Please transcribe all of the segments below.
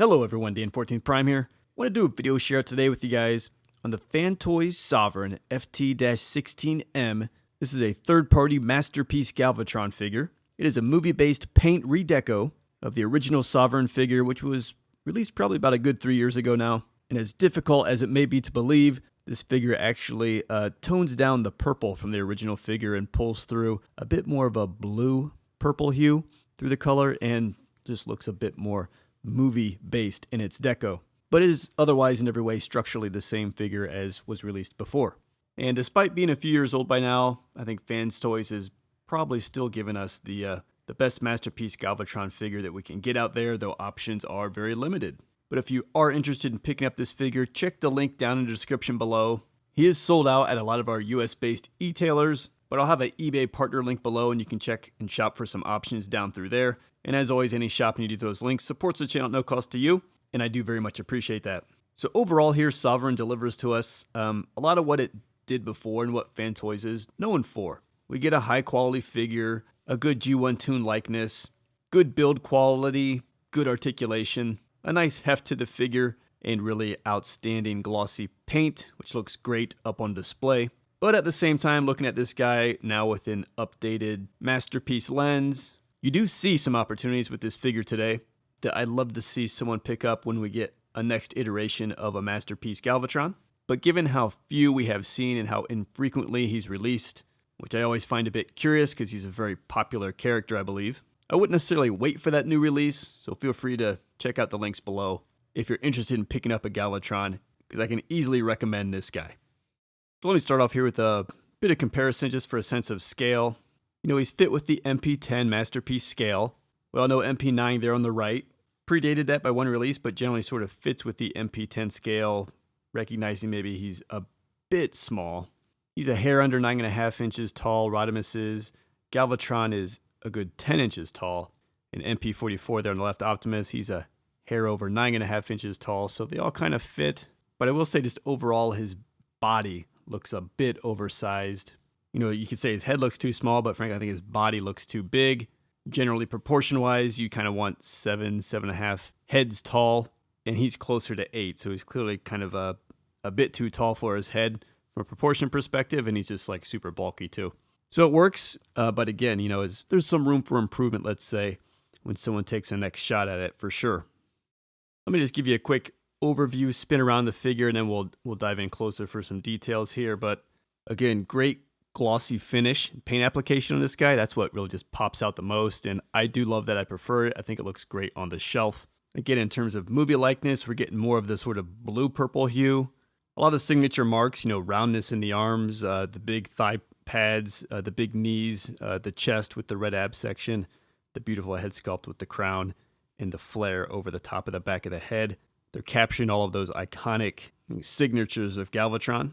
Hello everyone, Dan14 Prime here. I want to do a video share today with you guys on the Fans Toys Sovereign FT-16M. This is a third-party Masterpiece Galvatron figure. It is a movie-based paint redeco of the original Sovereign figure, which was released probably about a good 3 years ago now. And as difficult as it may be to believe, this figure actually tones down the purple from the original figure and pulls through a bit more of a blue-purple hue through the color and just looks a bit more movie-based in its deco, but is otherwise in every way structurally the same figure as was released before. And despite being a few years old by now, I think Fans Toys is probably still giving us the best Masterpiece Galvatron figure that we can get out there, though options are very limited. But if you are interested in picking up this figure, check the link down in the description below. He is sold out at a lot of our US-based e-tailers, but I'll have an eBay partner link below and you can check and shop for some options down through there. And as always, any shopping you do those links supports the channel at no cost to you, and I do very much appreciate that. So overall here, Sovereign delivers to us a lot of what it did before and what Fans Toys is known for. We get a high quality figure, a good G1 tune likeness, good build quality, good articulation, a nice heft to the figure, and really outstanding glossy paint, which looks great up on display. But at the same time, looking at this guy now with an updated Masterpiece lens, you do see some opportunities with this figure today that I'd love to see someone pick up when we get a next iteration of a Masterpiece Galvatron. But given how few we have seen and how infrequently he's released, which I always find a bit curious because he's a very popular character, I believe, I wouldn't necessarily wait for that new release, so feel free to check out the links below if you're interested in picking up a Galvatron, because I can easily recommend this guy. So let me start off here with a bit of comparison just for a sense of scale. You know, he's fit with the MP10 Masterpiece scale. We all know MP9 there on the right. Predated that by one release, but generally sort of fits with the MP10 scale, recognizing maybe he's a bit small. He's a hair under 9.5 inches tall, Rodimus is. Galvatron is a good 10 inches tall. And MP44 there on the left, Optimus, he's a hair over 9.5 inches tall, so they all kind of fit. But I will say just overall his body looks a bit oversized. You know, you could say his head looks too small, but frankly, I think his body looks too big. Generally, proportion-wise, you kind of want 7.5 heads tall, and he's closer to 8, so he's clearly kind of a bit too tall for his head from a proportion perspective, and he's just like super bulky too. So it works, but again, you know, there's some room for improvement, let's say, when someone takes a next shot at it, for sure. Let me just give you a quick overview, spin around the figure, and then we'll dive in closer for some details here. But again, great glossy finish, paint application on this guy. That's what really just pops out the most, and I do love that. I prefer it. I think it looks great on the shelf. Again, in terms of movie likeness, we're getting more of this sort of blue-purple hue. A lot of signature marks, you know, roundness in the arms, the big thigh pads, the big knees, the chest with the red ab section, the beautiful head sculpt with the crown, and the flare over the top of the back of the head. They're capturing all of those iconic signatures of Galvatron.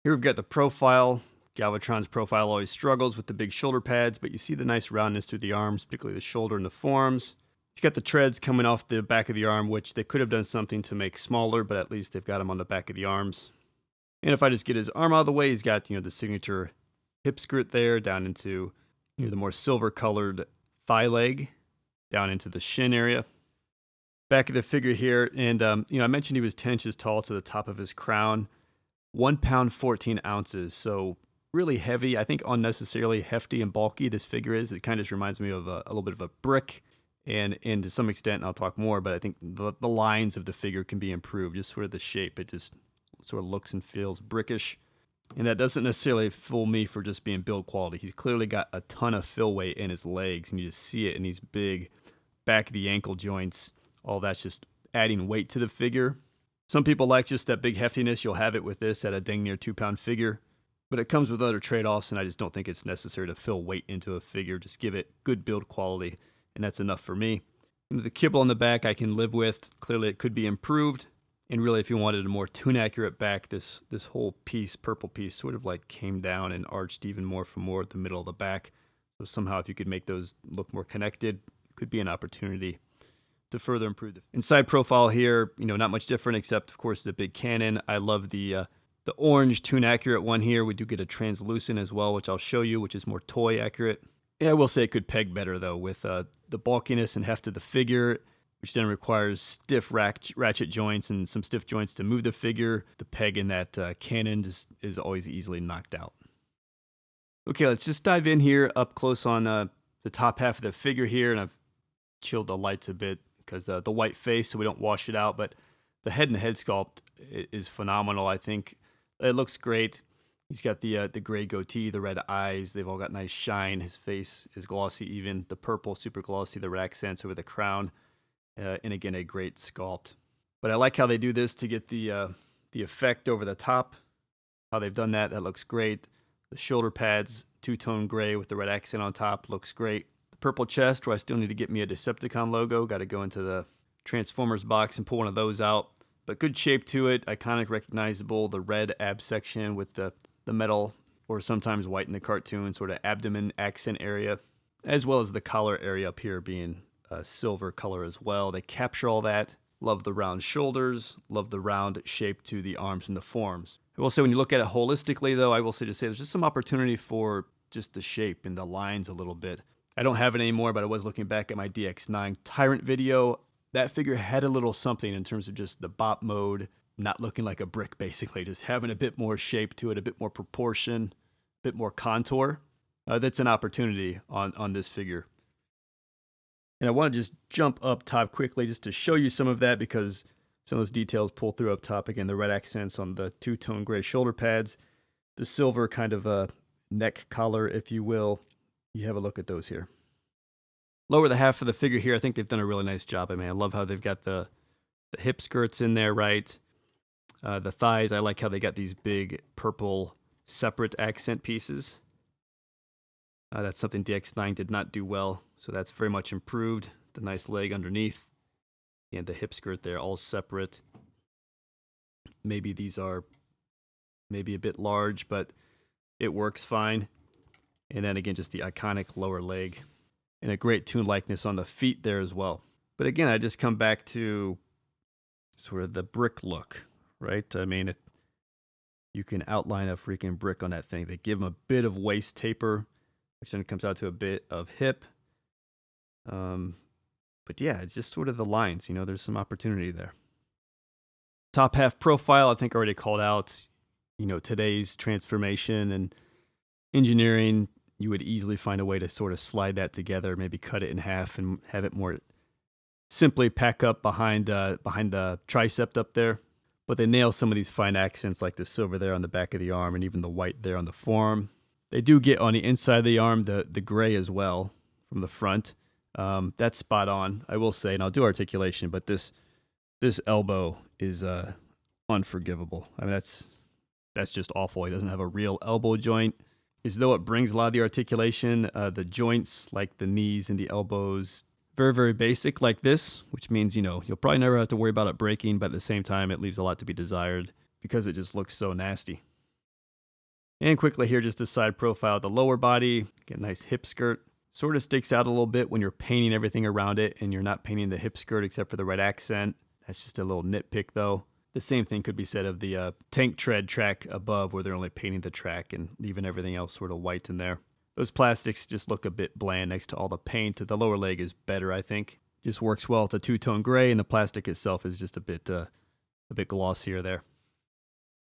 Here we've got the profile. Galvatron's profile always struggles with the big shoulder pads, but you see the nice roundness through the arms, particularly the shoulder and the forearms. He's got the treads coming off the back of the arm, which they could have done something to make smaller, but at least they've got them on the back of the arms. And if I just get his arm out of the way, he's got, you know, the signature hip skirt there down into, you know, the more silver-colored thigh leg, down into the shin area. Back of the figure here, and you know, I mentioned he was 10 inches tall to the top of his crown. 1 pound 14 ounces, so really heavy. I think unnecessarily hefty and bulky this figure is. It kind of just reminds me of a little bit of a brick, and to some extent, and I'll talk more, but I think the lines of the figure can be improved, just sort of the shape. It just sort of looks and feels brickish, and that doesn't necessarily fool me for just being build quality. He's clearly got a ton of fill weight in his legs, and you just see it in these big back of the ankle joints. All that's just adding weight to the figure. Some people like just that big heftiness. You'll have it with this at a dang near 2-pound figure, but it comes with other trade-offs, and I just don't think it's necessary to fill weight into a figure. Just give it good build quality, and that's enough for me. You know, the kibble on the back I can live with. Clearly it could be improved, and really if you wanted a more tune-accurate back, this whole piece, purple piece, sort of like came down and arched even more from more at the middle of the back. So somehow if you could make those look more connected, could be an opportunity to further improve the inside profile here. You know, not much different except, of course, the big Canon. I love the orange tune accurate one here. We do get a translucent as well, which I'll show you, which is more toy accurate. Yeah, I will say it could peg better though with the bulkiness and heft of the figure. which then requires stiff ratchet joints and some stiff joints to move the figure. The peg in that Canon just is always easily knocked out. Okay, let's just dive in here up close on the top half of the figure here, and I've chilled the lights a bit because the white face so we don't wash it out, but the head and head sculpt is phenomenal. I think it looks great. He's got the gray goatee, the red eyes. They've all got nice shine. His face is glossy even. The purple, super glossy, the red accents over the crown. And again, a great sculpt. But I like how they do this to get the effect over the top. How they've done that looks great. The shoulder pads, two-tone gray with the red accent on top, looks great. The purple chest, where I still need to get me a Decepticon logo. Got to go into the Transformers box and pull one of those out. But good shape to it, iconic, recognizable. The red ab section with the metal, or sometimes white in the cartoon, sort of abdomen accent area, as well as the collar area up here being a silver color as well. They capture all that. Love the round shoulders, love the round shape to the arms and the forms. I will say when you look at it holistically though, I will say there's just some opportunity for just the shape and the lines a little bit. I don't have it anymore, but I was looking back at my DX9 Tyrant video. That figure had a little something in terms of just the bop mode, not looking like a brick basically, just having a bit more shape to it, a bit more proportion, a bit more contour. That's an opportunity on this figure. And I want to just jump up top quickly just to show you some of that because some of those details pull through up top. Again, the red accents on the two-tone gray shoulder pads, the silver kind of a neck collar, if you will. You have a look at those here. Lower the half of the figure here, I think they've done a really nice job. I mean, I love how they've got the hip skirts in there, right? The thighs, I like how they got these big purple separate accent pieces. That's something DX9 did not do well, so that's very much improved. The nice leg underneath, and the hip skirt there, all separate. Maybe these are maybe a bit large, but it works fine. And then again, just the iconic lower leg. And a great tune likeness on the feet there as well. But again, I just come back to sort of the brick look, right? I mean, you can outline a freaking brick on that thing. They give them a bit of waist taper, which then comes out to a bit of hip. But yeah, it's just sort of the lines, you know, there's some opportunity there. Top half profile, I think I already called out, you know, today's transformation and engineering. You would easily find a way to sort of slide that together, maybe cut it in half and have it more simply pack up behind the tricep up there. But they nail some of these fine accents like the silver there on the back of the arm and even the white there on the forearm. They do get on the inside of the arm the gray as well from the front. That's spot on, I will say, and I'll do articulation, but this elbow is unforgivable. I mean, that's just awful. He doesn't have a real elbow joint. As though it brings a lot of the articulation, the joints like the knees and the elbows, very, very basic like this, which means, you know, you'll probably never have to worry about it breaking, but at the same time, it leaves a lot to be desired because it just looks so nasty. And quickly here, just a side profile of the lower body. Get a nice hip skirt. Sort of sticks out a little bit when you're painting everything around it and you're not painting the hip skirt except for the red accent. That's just a little nitpick though. The same thing could be said of the tank tread track above where they're only painting the track and leaving everything else sort of white in there. Those plastics just look a bit bland next to all the paint. The lower leg is better, I think. Just works well with the two-tone gray, and the plastic itself is just a bit glossier there.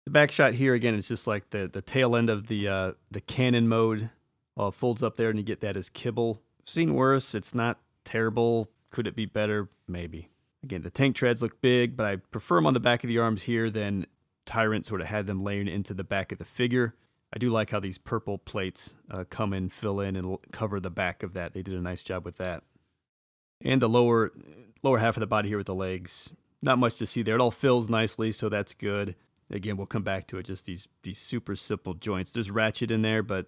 The back shot here, again, is just like the tail end of the Canon mode. It folds up there, and you get that as kibble. I've seen worse. It's not terrible. Could it be better? Maybe. Again, the tank treads look big, but I prefer them on the back of the arms here than Tyrant sort of had them layering into the back of the figure. I do like how these purple plates come in, fill in, and cover the back of that. They did a nice job with that. And the lower half of the body here with the legs, not much to see there. It all fills nicely, so that's good. Again, we'll come back to it, just these super simple joints. There's ratchet in there, but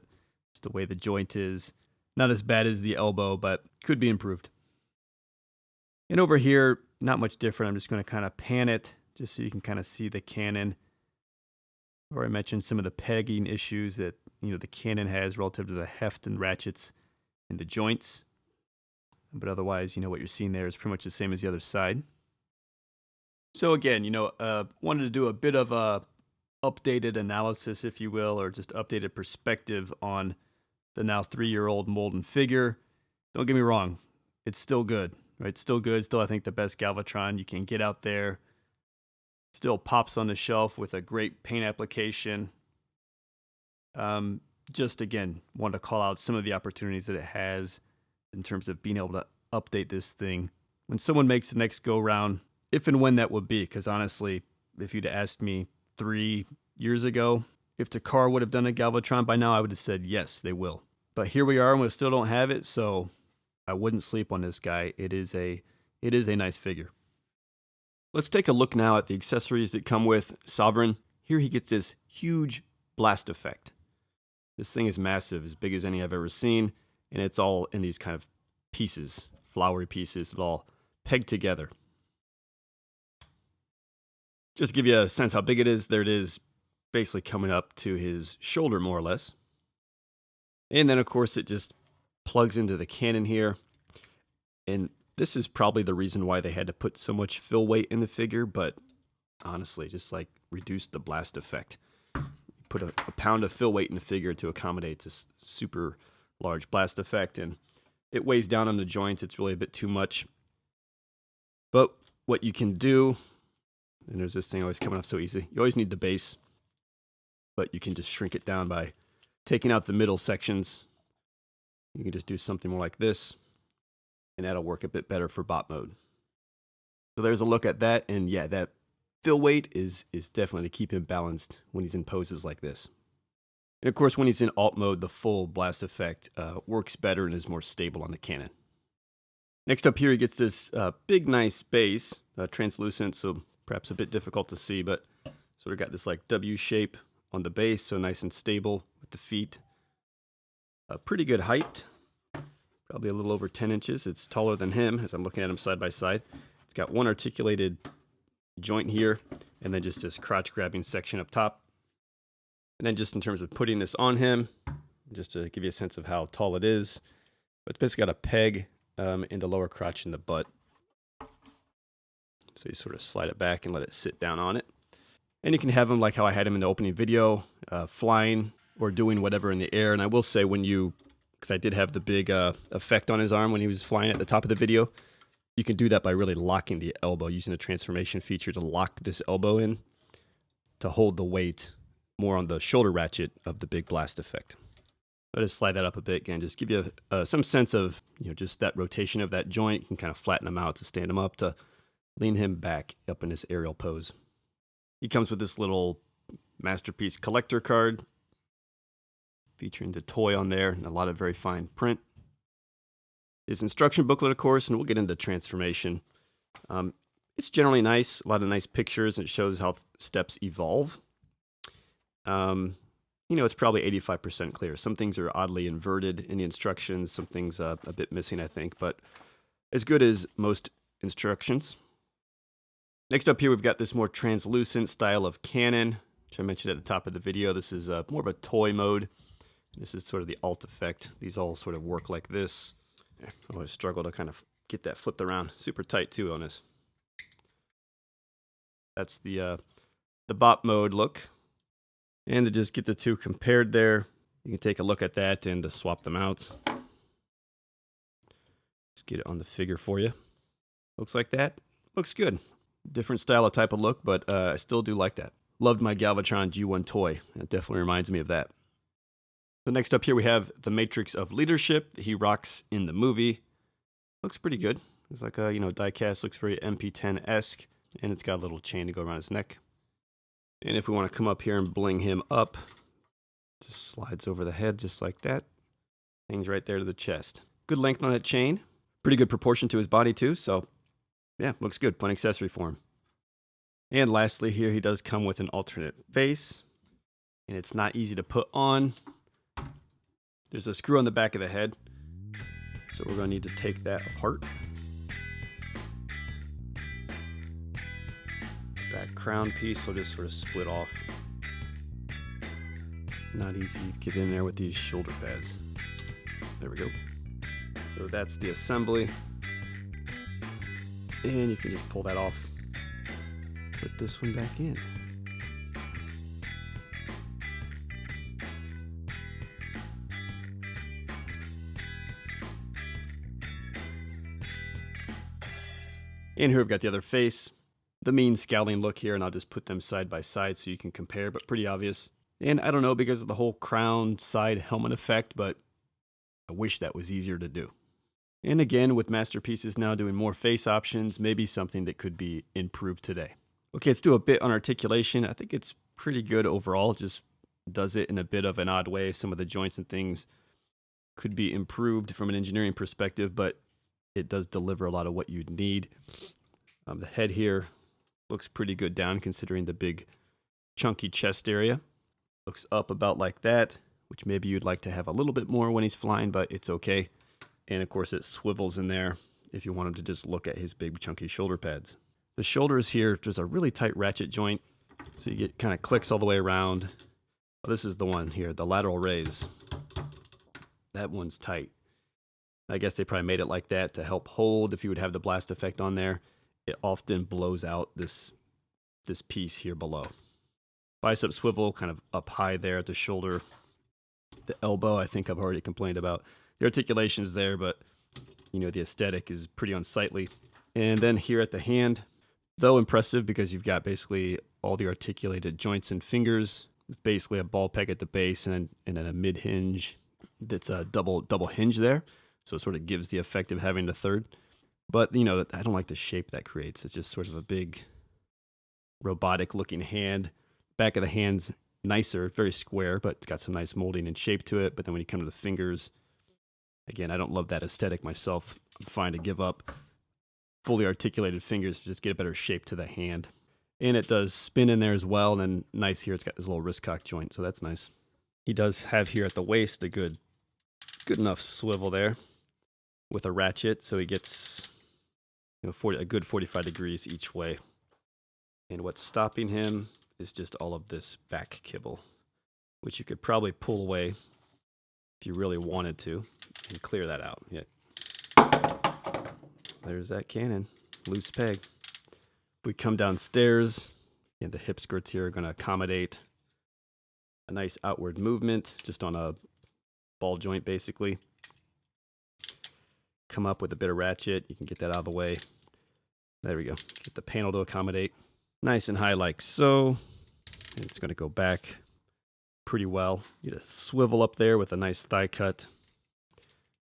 it's the way the joint is. Not as bad as the elbow, but could be improved. And over here, not much different. I'm just going to kind of pan it just so you can kind of see the Canon. I've already mentioned some of the pegging issues that, you know, the Canon has relative to the heft and ratchets in the joints. But otherwise, you know, what you're seeing there is pretty much the same as the other side. So again, you know, wanted to do a bit of a updated analysis, if you will, or just updated perspective on the now 3-year-old molden figure. Don't get me wrong, it's still good. right? Still good. Still, I think the best Galvatron you can get out there. Still pops on the shelf with a great paint application. Just again, want to call out some of the opportunities that it has in terms of being able to update this thing when someone makes the next go round, if and when that would be. Because honestly, if you'd asked me 3 years ago if Takara would have done a Galvatron by now, I would have said yes, they will. But here we are, and we still don't have it, so I wouldn't sleep on this guy. It is a nice figure. Let's take a look now at the accessories that come with Sovereign. Here he gets this huge blast effect. This thing is massive, as big as any I've ever seen, and it's all in these kind of pieces, flowery pieces, that all pegged together. Just to give you a sense how big it is, there it is, basically coming up to his shoulder, more or less. And then, of course, it just plugs into the Canon here. And this is probably the reason why they had to put so much fill weight in the figure, but honestly, just like reduce the blast effect. Put a pound of fill weight in the figure to accommodate this super large blast effect, and it weighs down on the joints. It's really a bit too much. But what you can do, and there's this thing always coming off so easy, you always need the base, but you can just shrink it down by taking out the middle sections. You can just do something more like this, and that'll work a bit better for bot mode. So there's a look at that, and yeah, that fill weight is definitely to keep him balanced when he's in poses like this. And of course, when he's in alt mode, the full blast effect works better and is more stable on the Canon. Next up here, he gets this big, nice base, translucent, so perhaps a bit difficult to see, but sort of got this like W shape on the base, so nice and stable with the feet. A pretty good height, probably a little over 10 inches. It's taller than him as I'm looking at him side by side. It's got one articulated joint here, and then just this crotch grabbing section up top. And then just in terms of putting this on him, just to give you a sense of how tall it is, but it's basically got a peg in the lower crotch and the butt. So you sort of slide it back and let it sit down on it. And you can have him like how I had him in the opening video, flying or doing whatever in the air. And I will say because I did have the big effect on his arm when he was flying at the top of the video, you can do that by really locking the elbow, using the transformation feature to lock this elbow in to hold the weight more on the shoulder ratchet of the big blast effect. I'll just slide that up a bit again, just give you some sense of just that rotation of that joint. You can kind of flatten him out to stand him up, to lean him back up in this aerial pose. He comes with this little Masterpiece collector card featuring the toy on there and a lot of very fine print. His instruction booklet, of course, and we'll get into transformation. It's generally nice, a lot of nice pictures, and it shows how steps evolve. It's probably 85% clear. Some things are oddly inverted in the instructions, some things a bit missing, I think, but as good as most instructions. Next up here, we've got this more translucent style of Canon, which I mentioned at the top of the video. This is more of a toy mode. This is sort of the alt effect. These all sort of work like this. I always struggle to kind of get that flipped around. Super tight too on this. That's the bot mode look. And to just get the two compared there, you can take a look at that and to swap them out. Let's get it on the figure for you. Looks like that. Looks good. Different style of type of look, but I still do like that. Loved my Galvatron G1 toy. It definitely reminds me of that. So next up here we have the Matrix of Leadership that he rocks in the movie. Looks pretty good. It's like a die-cast, looks very MP10-esque, and it's got a little chain to go around his neck. And if we want to come up here and bling him up, just slides over the head just like that. Hangs right there to the chest. Good length on that chain. Pretty good proportion to his body too, so yeah, looks good. Fun accessory for him. And lastly here, he does come with an alternate face, and it's not easy to put on. There's a screw on the back of the head, so we're going to need to take that apart. That crown piece will just sort of split off. Not easy to get in there with these shoulder pads. There we go. So that's the assembly. And you can just pull that off. Put this one back in. And here we've got the other face. The mean scowling look here, and I'll just put them side by side so you can compare, but pretty obvious. And I don't know, because of the whole crown side helmet effect, but I wish that was easier to do. And again, with Masterpieces now doing more face options, maybe something that could be improved today. Okay, let's do a bit on articulation. I think it's pretty good overall. It just does it in a bit of an odd way. Some of the joints and things could be improved from an engineering perspective, but it does deliver a lot of what you'd need. The head here looks pretty good down considering the big chunky chest area. Looks up about like that, which maybe you'd like to have a little bit more when he's flying, but it's okay. And of course it swivels in there if you want him to just look at his big chunky shoulder pads. The shoulders here, there's a really tight ratchet joint, so you get kind of clicks all the way around. Oh, this is the one here, the lateral raise. That one's tight. I guess they probably made it like that to help hold if you would have the blast effect on there. It often blows out this piece here below. Bicep swivel kind of up high there at the shoulder. The elbow, I think I've already complained about. The articulation is there, but you know, the aesthetic is pretty unsightly. And then here at the hand, though impressive because you've got basically all the articulated joints and fingers. It's basically a ball peg at the base and then a mid hinge that's a double hinge there. So it sort of gives the effect of having a third. But, you know, I don't like the shape that creates. It's just sort of a big robotic looking hand. Back of the hand's nicer, very square, but it's got some nice molding and shape to it. But then when you come to the fingers, again, I don't love that aesthetic myself. I'm fine to give up fully articulated fingers to just get a better shape to the hand. And it does spin in there as well. And then nice here, it's got this little wrist cock joint, so that's nice. He does have here at the waist a good enough swivel there with a ratchet, so he gets, you know, a good 45 degrees each way. And what's stopping him is just all of this back kibble, which you could probably pull away if you really wanted to and clear that out. Yeah. There's that Canon, loose peg. We come downstairs, and the hip skirts here are going to accommodate a nice outward movement just on a ball joint basically. Come up with a bit of ratchet, you can get that out of the way. There we go. Get the panel to accommodate. Nice and high like so. And it's going to go back pretty well. You get a swivel up there with a nice thigh cut.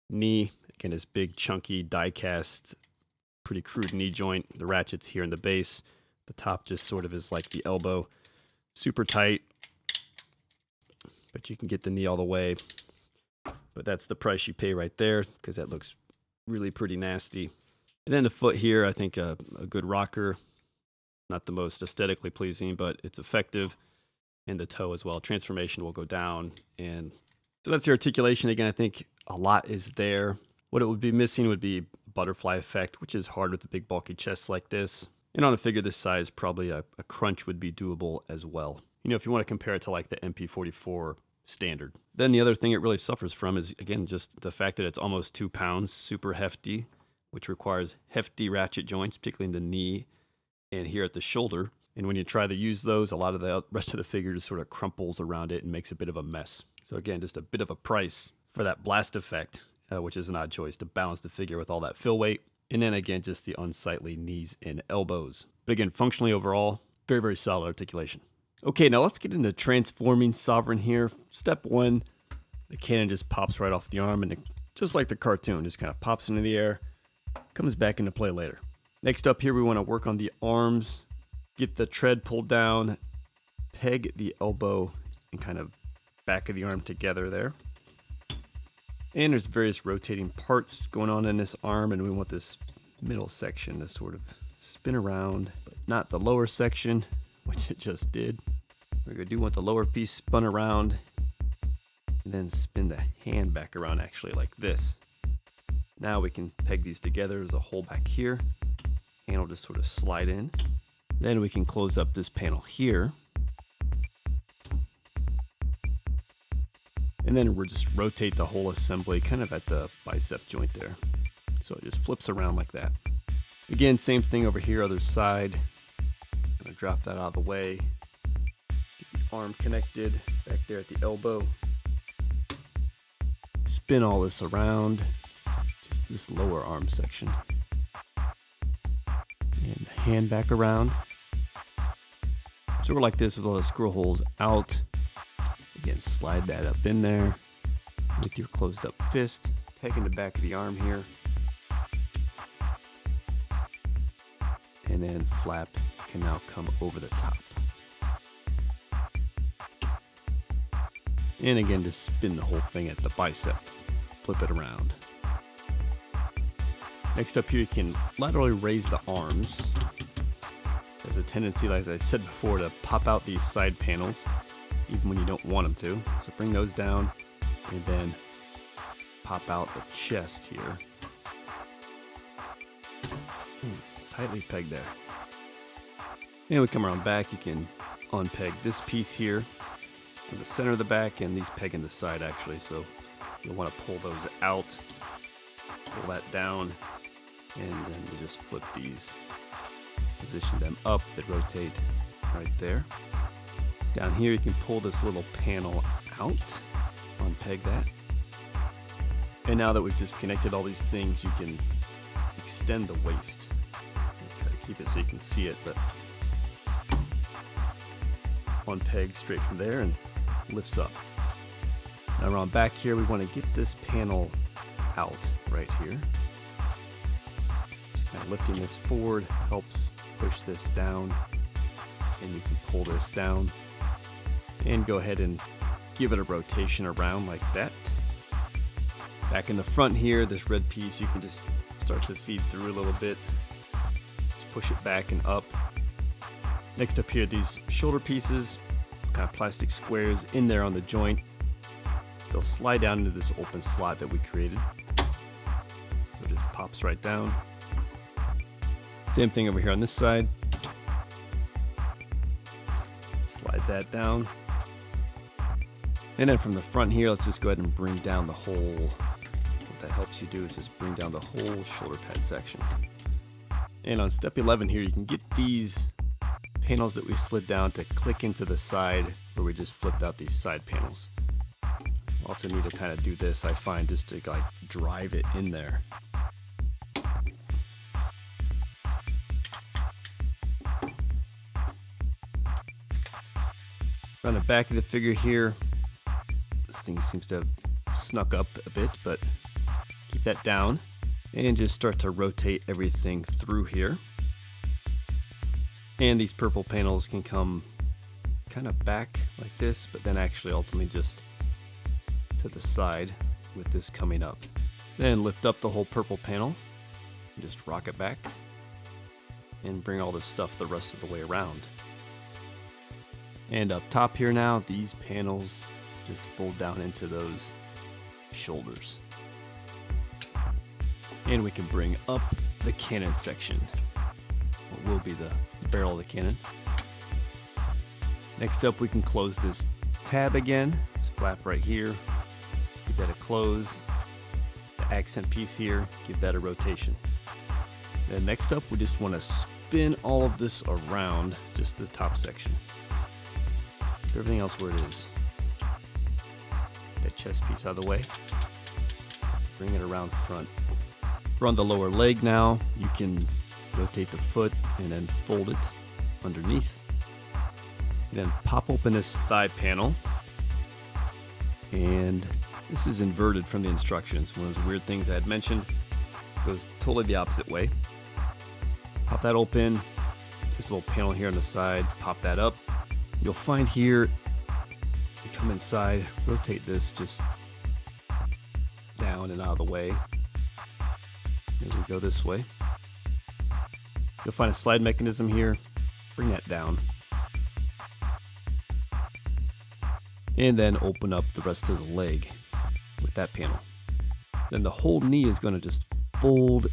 Knee, again, this big chunky die cast, pretty crude knee joint. The ratchet's here in the base. The top just sort of is like the elbow. Super tight, but you can get the knee all the way. But that's the price you pay right there because that looks really pretty nasty. And then the foot here, I think a good rocker. Not the most aesthetically pleasing, but it's effective. And the toe as well. Transformation will go down. And so that's the articulation. Again, I think a lot is there. What it would be missing would be butterfly effect, which is hard with a big bulky chest like this. And on a figure this size, probably a crunch would be doable as well. You know, if you want to compare it to like the MP44 standard. Then the other thing it really suffers from is, again, just the fact that it's almost 2 pounds, super hefty, which requires hefty ratchet joints, particularly in the knee and here at the shoulder. And when you try to use those, a lot of the rest of the figure just sort of crumples around it and makes a bit of a mess. So again, just a bit of a price for that blast effect, which is an odd choice to balance the figure with all that fill weight. And then again, just the unsightly knees and elbows. But again, functionally overall, very, very solid articulation. Okay, now let's get into transforming Sovereign here. Step one, the cannon just pops right off the arm, and just like the cartoon, just kind of pops into the air, comes back into play later. Next up here, we want to work on the arms, get the tread pulled down, peg the elbow, and kind of back of the arm together there. And there's various rotating parts going on in this arm, and we want this middle section to sort of spin around, but not the lower section, which it just did. We do want the lower piece spun around, and then spin the hand back around actually like this. Now we can peg these together as a hole back here. Hand will just sort of slide in. Then we can close up this panel here. And then we'll just rotate the whole assembly kind of at the bicep joint there. So it just flips around like that. Again, same thing over here, other side. I'm gonna drop that out of the way. Get the arm connected back there at the elbow. Spin all this around, just this lower arm section. hand back around. Sort of like this with all the screw holes out. Again, slide that up in there with your closed up fist. Peg in the back of the arm here. And then flap can now come over the top. And again, just spin the whole thing at the bicep. Flip it around. Next up here, you can laterally raise the arms. There's a tendency, as I said before, to pop out these side panels, even when you don't want them to. So bring those down, and then pop out the chest here. Tightly pegged there. And we come around back, you can unpeg this piece here in the center of the back, and these peg in the side actually, so you'll want to pull those out, pull that down, and then you just flip these, position them up, they rotate right there. Down here you can pull this little panel out, unpeg that. And now that we've disconnected all these things, you can extend the waist. Try to keep it so you can see it, but unpeg straight from there and lifts up. Now around back here, we want to get this panel out right here. Just kind of lifting this forward helps push this down, and you can pull this down and go ahead and give it a rotation around like that. Back in the front here, this red piece, you can just start to feed through a little bit. Just push it back and up. Next up here, these shoulder pieces, kind of plastic squares in there on the joint. They'll slide down into this open slot that we created. So it just pops right down. Same thing over here on this side. Slide that down. And then from the front here, let's just go ahead and bring down the whole, what that helps you do is just bring down the whole shoulder pad section. And on step 11 here, you can get these panels that we slid down to click into the side where we just flipped out these side panels. Also need to kind of do this, I find, just to like drive it in there. Around the back of the figure here, this thing seems to have snuck up a bit, but keep that down and just start to rotate everything through here. And these purple panels can come kind of back like this, but then actually ultimately just to the side with this coming up. Then lift up the whole purple panel and just rock it back and bring all this stuff the rest of the way around. And up top here now, these panels just fold down into those shoulders. And we can bring up the Canon section. What will be the barrel of the Canon. Next up, we can close this tab again. This flap right here. Give that a close. The accent piece here, give that a rotation. Then next up, we just want to spin all of this around just the top section. Get everything else where it is. That chest piece out of the way. Bring it around front. We're on the lower leg now. You can rotate the foot and then fold it underneath. Then pop open this thigh panel. And this is inverted from the instructions. One of those weird things I had mentioned. Goes totally the opposite way. Pop that open. There's a little panel here on the side. Pop that up. You'll find here, you come inside, rotate this just down and out of the way. Maybe go this way. You'll find a slide mechanism here. Bring that down. And then open up the rest of the leg with that panel. Then the whole knee is going to just fold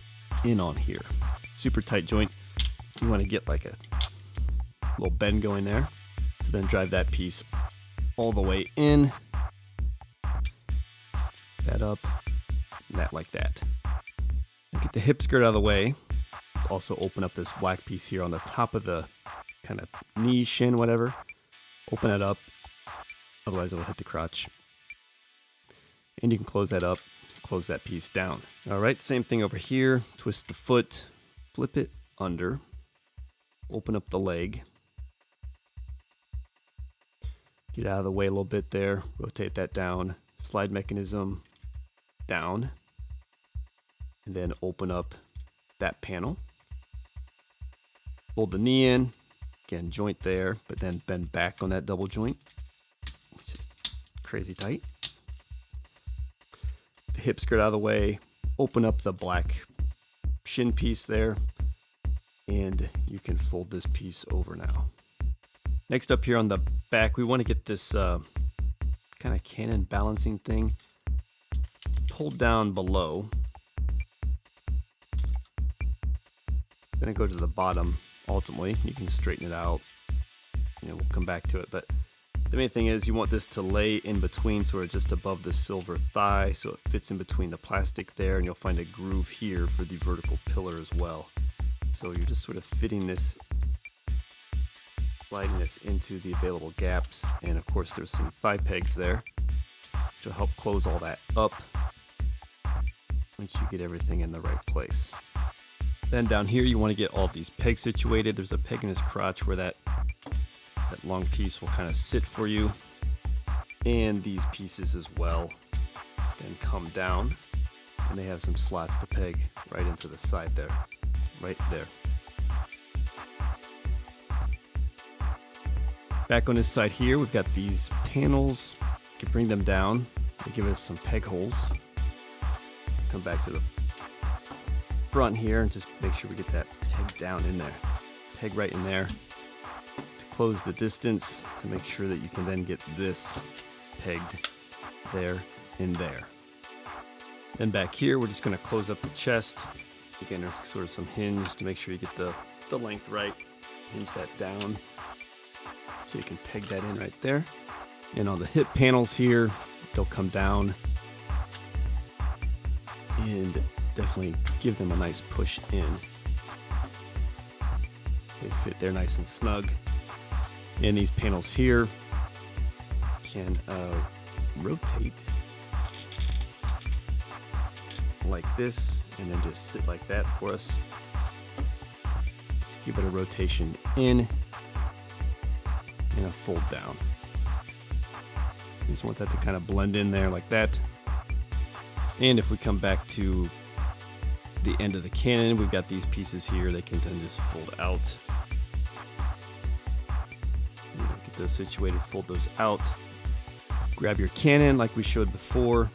in on here. Super tight joint. You want to get like a little bend going there. To then drive that piece all the way in. That up. And that like that. And get the hip skirt out of the way. Let's also open up this black piece here on the top of the kind of knee, shin, whatever. Open it up. Otherwise it'll hit the crotch. And you can close that up, close that piece down. All right, same thing over here. Twist the foot, flip it under, open up the leg. Get out of the way a little bit there. Rotate that down. Slide mechanism down. And then open up that panel. Fold the knee in. Again, joint there, but then bend back on that double joint, which is crazy tight. The hip skirt out of the way. Open up the black shin piece there. And you can fold this piece over now. Next up here on the back, we want to get this kind of Canon balancing thing pulled down below. Then go to the bottom. Ultimately, you can straighten it out. We'll come back to it. But the main thing is you want this to lay in between, sort of just above the silver thigh, so it fits in between the plastic there, and you'll find a groove here for the vertical pillar as well. So you're just sort of fitting this, sliding this into the available gaps, and of course there's some thigh pegs there to help close all that up once you get everything in the right place. Then down here you want to get all of these pegs situated. There's a peg in his crotch where that long piece will kind of sit for you, and these pieces as well then come down, and they have some slots to peg right into the side there. Right there. Back on this side here, we've got these panels. You can bring them down. They give us some peg holes. Come back to the front here and just make sure we get that peg down in there. Peg right in there to close the distance, to make sure that you can then get this pegged there and there. Then back here, we're just going to close up the chest. Again, there's sort of some hinge to make sure you get the length right. Hinge that down so you can peg that in right there. And on the hip panels here, they'll come down and definitely give them a nice push in. They fit there nice and snug. And these panels here can rotate like this, and then just sit like that for us. Just give it a rotation in and a fold down. You just want that to kind of blend in there like that. And if we come back to the end of the Canon, we've got these pieces here. They can then just fold out. Get those situated, fold those out. Grab your Canon like we showed before.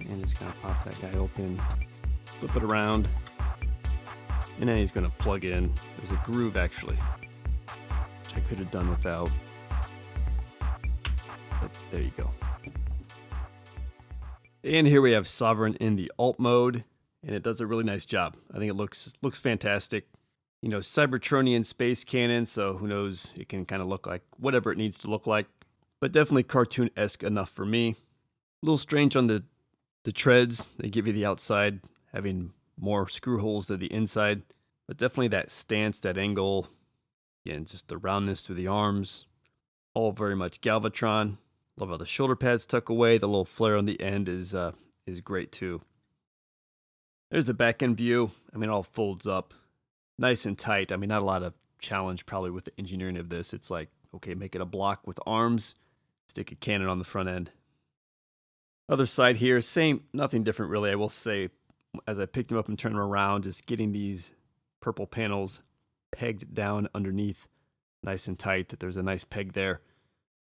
And just kind of pop that guy open, flip it around, and then he's going to plug in. There's a groove actually, which I could have done without, but there you go. And here we have Sovereign in the alt mode, and it does a really nice job. I think it looks fantastic. You know, Cybertronian space Canon, so who knows, it can kind of look like whatever it needs to look like, but definitely cartoon-esque enough for me. A little strange on the treads. They give you the outside having more screw holes than the inside, but definitely that stance, that angle, and just the roundness through the arms, all very much Galvatron. Love how the shoulder pads tuck away. The little flare on the end is great too. There's the back end view. I mean, it all folds up nice and tight. I mean, not a lot of challenge probably with the engineering of this. It's like, okay, make it a block with arms, stick a Canon on the front end. Other side here, same, nothing different really. I will say, as I picked them up and turned them around, just getting these purple panels pegged down underneath nice and tight, that there's a nice peg there.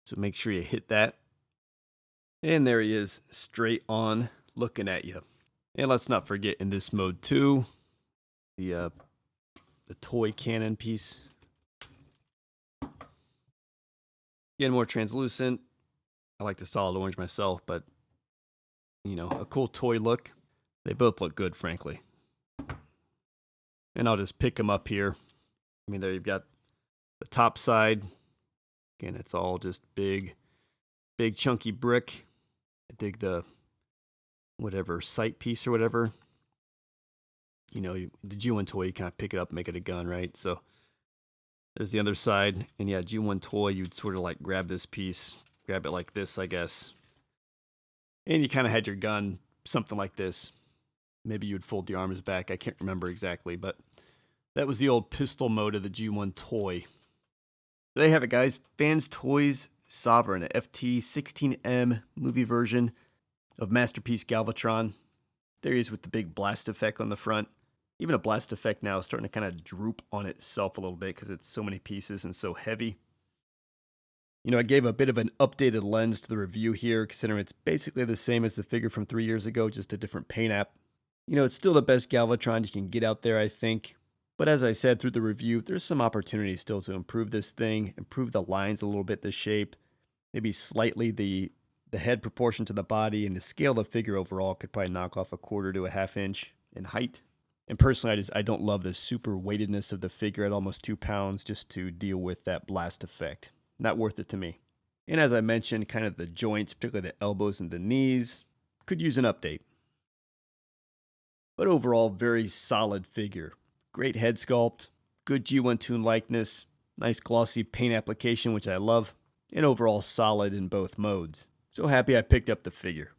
So make sure you hit that. And there he is, straight on, looking at you. And let's not forget in this mode too, the toy Canon piece. Again, more translucent. I like the solid orange myself, but you know, a cool toy look. They both look good, frankly. And I'll just pick them up here. I mean, there you've got the top side. Again, it's all just big chunky brick. I dig the whatever sight piece or whatever. You know, the G1 toy, you kind of pick it up, make it a gun, right? So there's the other side. And yeah, G1 toy, you'd sort of like grab this piece, grab it like this, I guess. And you kind of had your gun something like this. Maybe you'd fold the arms back. I can't remember exactly, but That was the old pistol mode of the G1 toy. There you have it, guys. Fans Toys Sovereign, FT-16M movie version of Masterpiece Galvatron. There he is with the big blast effect on the front. Even a blast effect now is starting to kind of droop on itself a little bit because it's so many pieces and so heavy. You know, I gave a bit of an updated lens to the review here, considering it's basically the same as the figure from 3 years ago, just a different paint app. You know, it's still the best Galvatron you can get out there, I think. But as I said through the review, there's some opportunity still to improve this thing, improve the lines a little bit, the shape, maybe slightly the head proportion to the body, and the scale of the figure overall could probably knock off 1/4 to 1/2 inch in height. And personally, I don't love the super weightedness of the figure at almost 2 pounds just to deal with that blast effect. Not worth it to me. And as I mentioned, kind of the joints, particularly the elbows and the knees, could use an update. But overall, very solid figure. Great head sculpt, good G1 Toon likeness, nice glossy paint application, which I love, and overall solid in both modes. So happy I picked up the figure.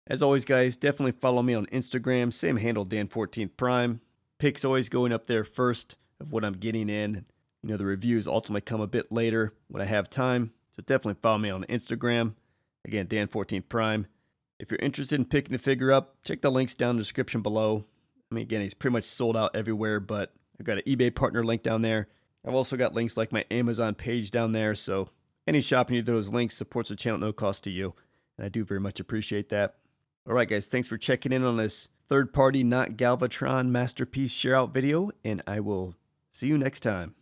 As always, guys, definitely follow me on Instagram, same handle, Dan14th Prime. Pics always going up there first of what I'm getting in. You know, the reviews ultimately come a bit later when I have time. So definitely follow me on Instagram. Again, Dan14th Prime. If you're interested in picking the figure up, check the links down in the description below. I mean, again, he's pretty much sold out everywhere, but I've got an eBay partner link down there. I've also got links like my Amazon page down there. So any shopping through those links supports the channel at no cost to you. And I do very much appreciate that. All right, guys, thanks for checking in on this third-party, not Galvatron Masterpiece share-out video, and I will see you next time.